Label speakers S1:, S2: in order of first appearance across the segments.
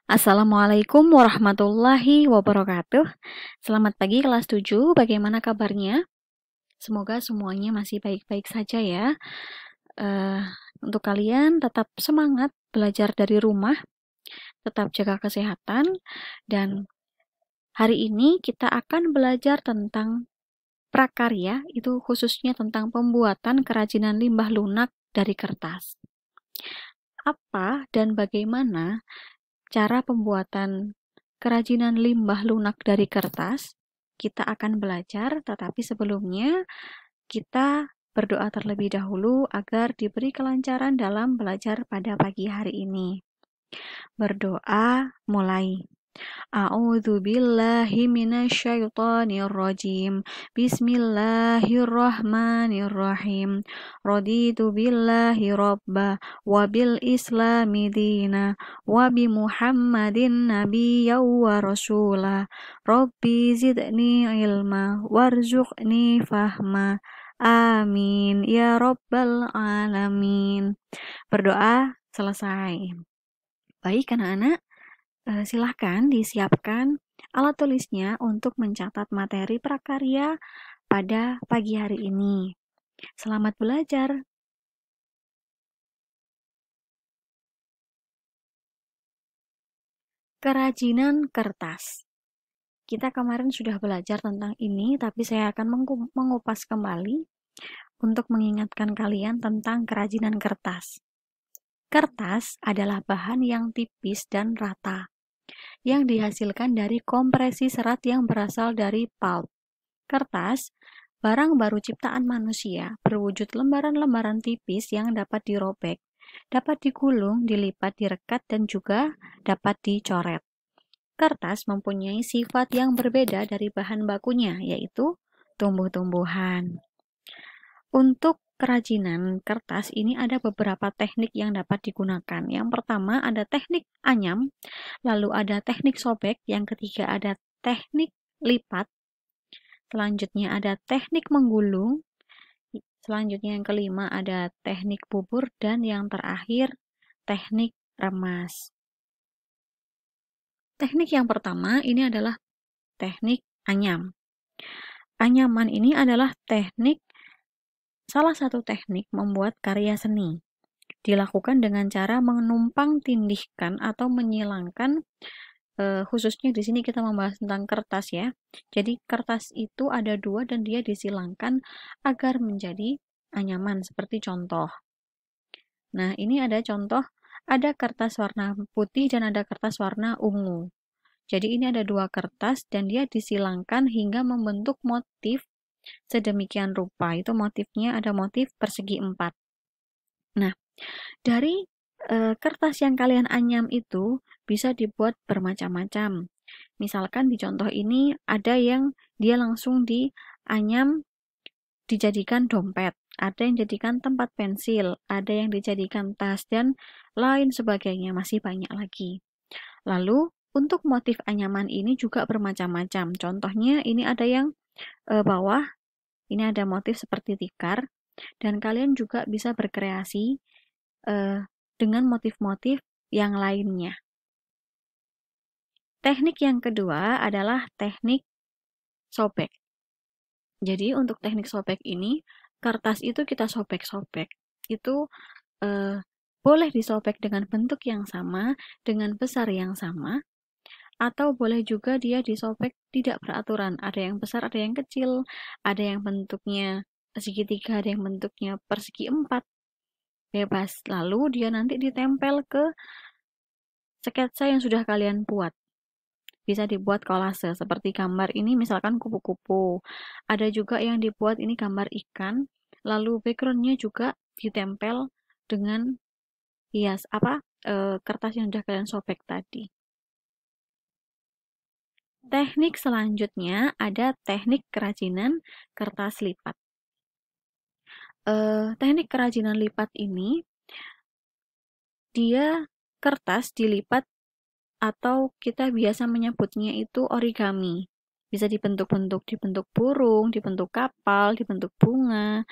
S1: Assalamualaikum warahmatullahi wabarakatuh. Selamat pagi kelas 7, bagaimana kabarnya? Semoga semuanya masih baik-baik saja ya. Eh, untuk kalian tetap semangat belajar dari rumah, tetap jaga kesehatan, dan hari ini kita akan belajar tentang prakarya, itu khususnya tentang pembuatan kerajinan limbah lunak dari kertas. Apa dan bagaimana cara pembuatan kerajinan limbah lunak dari kertas? Kita akan belajar, tetapi sebelumnya kita berdoa terlebih dahulu agar diberi kelancaran dalam belajar pada pagi hari ini. Berdoa mulai. A'udzu billahi minasyaitonir rajim. Bismillahirrahmanirrahim. Raditu billahi rabba wa bil islami dina wa bi Muhammadin nabiyyan wa rasula. Rabbi zidni ilma warzuqni fahma. Amin ya rabbal alamin. Berdoa selesai. Baik anak-anak, silahkan disiapkan alat tulisnya untuk mencatat materi prakarya pada pagi hari ini. Selamat belajar. Kerajinan kertas. Kita kemarin sudah belajar tentang ini, tapi saya akan mengupas kembali untuk mengingatkan kalian tentang kerajinan kertas. Kertas adalah bahan yang tipis dan rata, yang dihasilkan dari kompresi serat yang berasal dari pulp. Kertas, barang baru ciptaan manusia, berwujud lembaran-lembaran tipis yang dapat dirobek, dapat digulung, dilipat, direkat, dan juga dapat dicoret. Kertas mempunyai sifat yang berbeda dari bahan bakunya, yaitu tumbuh-tumbuhan. Untuk kerajinan kertas ini ada beberapa teknik yang dapat digunakan. Yang pertama ada teknik anyam, lalu ada teknik sobek, yang ketiga ada teknik lipat, selanjutnya ada teknik menggulung, selanjutnya yang kelima ada teknik bubur, dan yang terakhir teknik remas. Teknik yang pertama ini adalah teknik anyam. Anyaman ini adalah salah satu teknik membuat karya seni. Dilakukan dengan cara menumpang tindihkan atau menyilangkan, khususnya di sini kita membahas tentang kertas ya. Jadi kertas itu ada dua dan dia disilangkan agar menjadi anyaman seperti contoh. Nah, ini ada contoh, ada kertas warna putih dan ada kertas warna ungu. Jadi ini ada dua kertas dan dia disilangkan hingga membentuk motif sedemikian rupa. Itu motifnya ada motif persegi 4. Nah, dari kertas yang kalian anyam itu bisa dibuat bermacam-macam. Misalkan di contoh ini ada yang dia langsung dianyam dijadikan dompet, ada yang dijadikan tempat pensil, ada yang dijadikan tas, dan lain sebagainya, masih banyak lagi. Lalu untuk motif anyaman ini juga bermacam-macam. Contohnya ini ada yang bawah, ini ada motif seperti tikar, dan kalian juga bisa berkreasi dengan motif-motif yang lainnya. Teknik yang kedua adalah teknik sobek. Jadi untuk teknik sobek ini, kertas itu kita sobek-sobek. Itu boleh disobek dengan bentuk yang sama, dengan besar yang sama, atau boleh juga dia disobek tidak beraturan. Ada yang besar, ada yang kecil, ada yang bentuknya segitiga, ada yang bentuknya persegi 4. Bebas. Lalu dia nanti ditempel ke sketsa yang sudah kalian buat. Bisa dibuat kolase seperti gambar ini misalkan kupu-kupu. Ada juga yang dibuat ini gambar ikan, lalu backgroundnya juga ditempel dengan kertas yang sudah kalian sobek tadi. Teknik selanjutnya ada teknik kerajinan kertas lipat. Teknik kerajinan lipat ini dia kertas dilipat atau kita biasa menyebutnya itu origami. Bisa dibentuk-bentuk, dibentuk burung, dibentuk kapal, dibentuk bunga,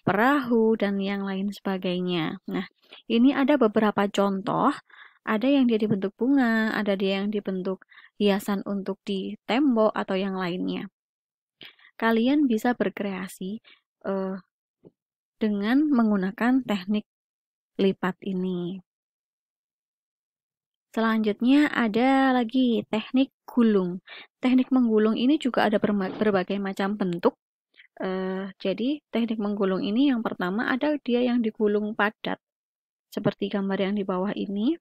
S1: perahu, dan yang lain sebagainya. Nah, ini ada beberapa contoh Ada yang dia dibentuk bunga, ada dia yang dibentuk hiasan untuk di tembok atau yang lainnya. Kalian bisa berkreasi dengan menggunakan teknik lipat ini. Selanjutnya ada lagi teknik gulung. Teknik menggulung ini juga ada berbagai macam bentuk. Jadi teknik menggulung ini yang pertama ada dia yang digulung padat, seperti gambar yang di bawah ini.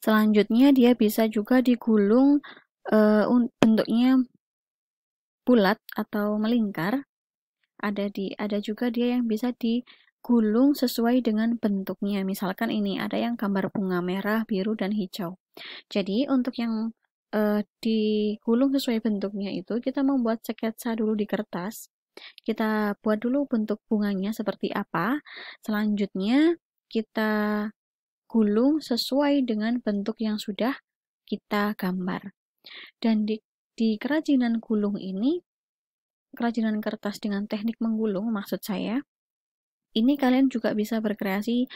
S1: Selanjutnya dia bisa juga digulung bentuknya bulat atau melingkar. Ada juga dia yang bisa digulung sesuai dengan bentuknya. Misalkan ini ada yang gambar bunga merah, biru, dan hijau. Jadi untuk yang digulung sesuai bentuknya itu kita membuat sketsa dulu di kertas. Kita buat dulu bentuk bunganya seperti apa. Selanjutnya kita gulung sesuai dengan bentuk yang sudah kita gambar. Dan di kerajinan gulung ini, kerajinan kertas dengan teknik menggulung maksud saya, ini kalian juga bisa berkreasi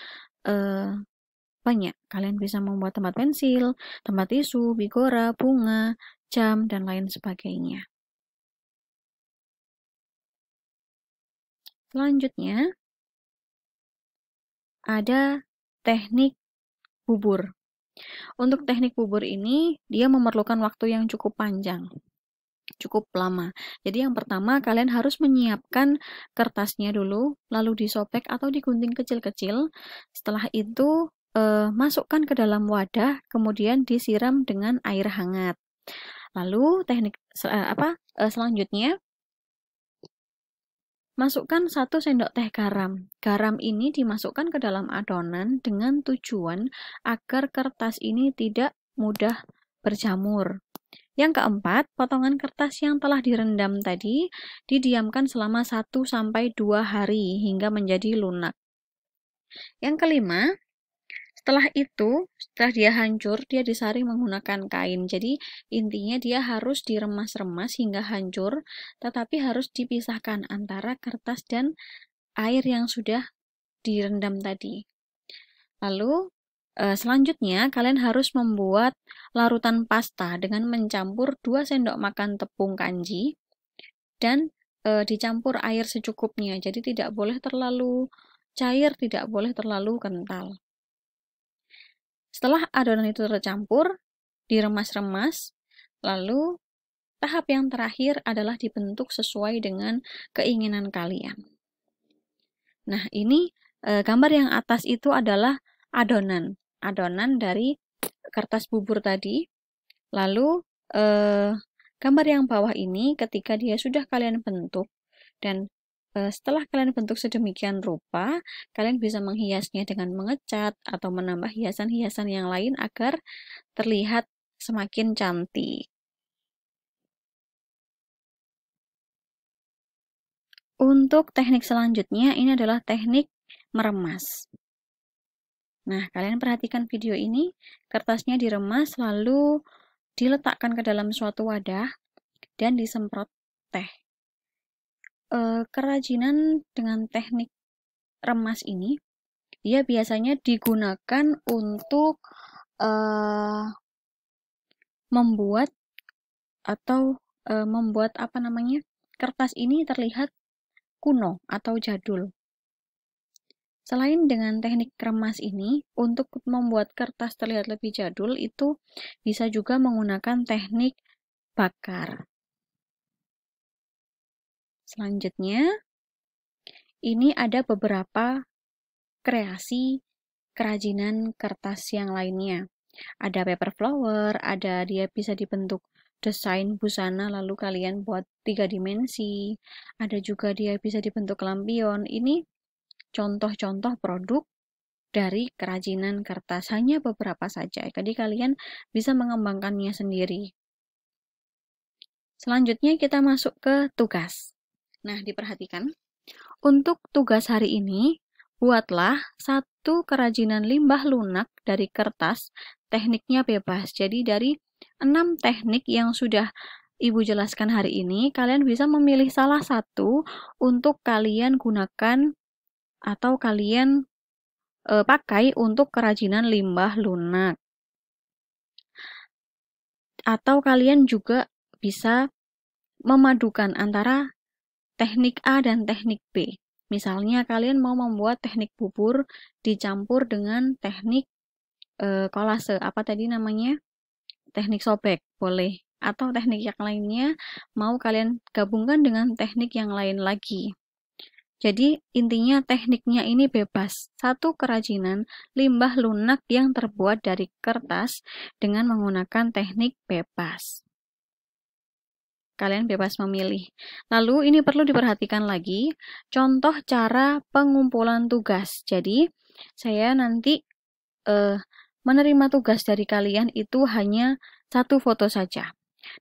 S1: banyak. Kalian bisa membuat tempat pensil, tempat tisu, bigora, bunga, jam, dan lain sebagainya. Selanjutnya, ada teknik bubur. Untuk teknik bubur ini, dia memerlukan waktu yang cukup panjang, cukup lama. Jadi yang pertama, kalian harus menyiapkan kertasnya dulu, lalu disobek atau digunting kecil-kecil. Setelah itu, masukkan ke dalam wadah, kemudian disiram dengan air hangat. Lalu teknik selanjutnya, masukkan 1 sendok teh garam. Garam ini dimasukkan ke dalam adonan dengan tujuan agar kertas ini tidak mudah berjamur. Yang keempat, potongan kertas yang telah direndam tadi didiamkan selama 1-2 hari hingga menjadi lunak. Yang kelima, setelah dia hancur, dia disaring menggunakan kain. Jadi intinya dia harus diremas-remas hingga hancur, tetapi harus dipisahkan antara kertas dan air yang sudah direndam tadi. Lalu selanjutnya kalian harus membuat larutan pasta dengan mencampur 2 sendok makan tepung kanji dan dicampur air secukupnya. Jadi tidak boleh terlalu cair, tidak boleh terlalu kental. Setelah adonan itu tercampur, diremas-remas, lalu tahap yang terakhir adalah dibentuk sesuai dengan keinginan kalian. Nah, ini gambar yang atas itu adalah adonan dari kertas bubur tadi. Lalu gambar yang bawah ini ketika dia sudah kalian bentuk dan setelah kalian bentuk sedemikian rupa, kalian bisa menghiasnya dengan mengecat atau menambah hiasan-hiasan yang lain agar terlihat semakin cantik. Untuk teknik selanjutnya, ini adalah teknik meremas. Nah, kalian perhatikan video ini, kertasnya diremas lalu diletakkan ke dalam suatu wadah dan disemprot teh. Kerajinan dengan teknik remas ini, dia biasanya digunakan untuk membuat kertas ini terlihat kuno atau jadul. Selain dengan teknik remas ini, untuk membuat kertas terlihat lebih jadul itu bisa juga menggunakan teknik bakar. Selanjutnya, ini ada beberapa kreasi kerajinan kertas yang lainnya. Ada paper flower, ada dia bisa dibentuk desain busana lalu kalian buat 3 dimensi. Ada juga dia bisa dibentuk lampion. Ini contoh-contoh produk dari kerajinan kertas, hanya beberapa saja. Jadi kalian bisa mengembangkannya sendiri. Selanjutnya kita masuk ke tugas. Nah, diperhatikan. Untuk tugas hari ini, buatlah 1 kerajinan limbah lunak dari kertas, tekniknya bebas. Jadi dari 6 teknik yang sudah Ibu jelaskan hari ini, kalian bisa memilih salah satu untuk kalian gunakan atau kalian pakai untuk kerajinan limbah lunak. Atau kalian juga bisa memadukan antara teknik A dan teknik B. Misalnya kalian mau membuat teknik bubur dicampur dengan teknik kolase, apa tadi namanya? Teknik sobek, boleh. Atau teknik yang lainnya mau kalian gabungkan dengan teknik yang lain lagi. Jadi intinya tekniknya ini bebas. Satu kerajinan limbah lunak yang terbuat dari kertas dengan menggunakan teknik bebas. Kalian bebas memilih. Lalu ini perlu diperhatikan lagi, contoh cara pengumpulan tugas. Jadi saya nanti menerima tugas dari kalian itu hanya satu foto saja.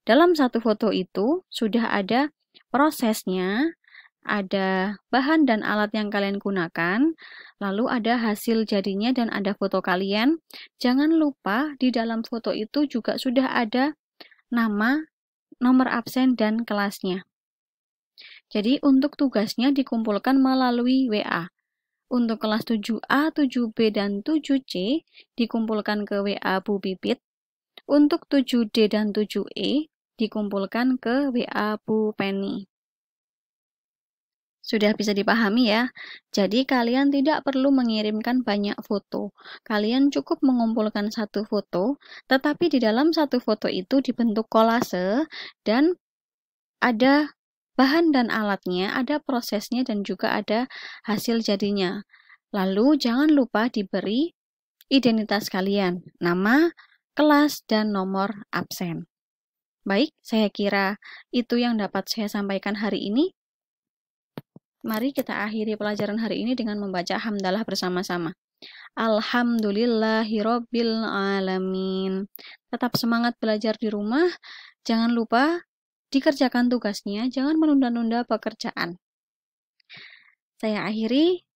S1: Dalam satu foto itu sudah ada prosesnya, ada bahan dan alat yang kalian gunakan, lalu ada hasil jadinya dan ada foto kalian. Jangan lupa di dalam foto itu juga sudah ada nama, nomor absen, dan kelasnya. Jadi untuk tugasnya dikumpulkan melalui WA. Untuk kelas 7A, 7B, dan 7C dikumpulkan ke WA Bu Pipit. Untuk 7D dan 7E dikumpulkan ke WA Bu Penny. Sudah bisa dipahami ya? Jadi kalian tidak perlu mengirimkan banyak foto. Kalian cukup mengumpulkan satu foto, tetapi di dalam satu foto itu dibentuk kolase dan ada bahan dan alatnya, ada prosesnya dan juga ada hasil jadinya. Lalu jangan lupa diberi identitas kalian, nama, kelas, dan nomor absen. Baik, saya kira itu yang dapat saya sampaikan hari ini. Mari kita akhiri pelajaran hari ini dengan membaca hamdalah bersama-sama. Alhamdulillahirabbil alamin. Tetap semangat belajar di rumah. Jangan lupa dikerjakan tugasnya, jangan menunda-nunda pekerjaan. Saya akhiri.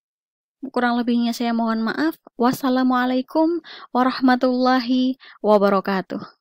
S1: Kurang lebihnya saya mohon maaf. Wassalamualaikum warahmatullahi wabarakatuh.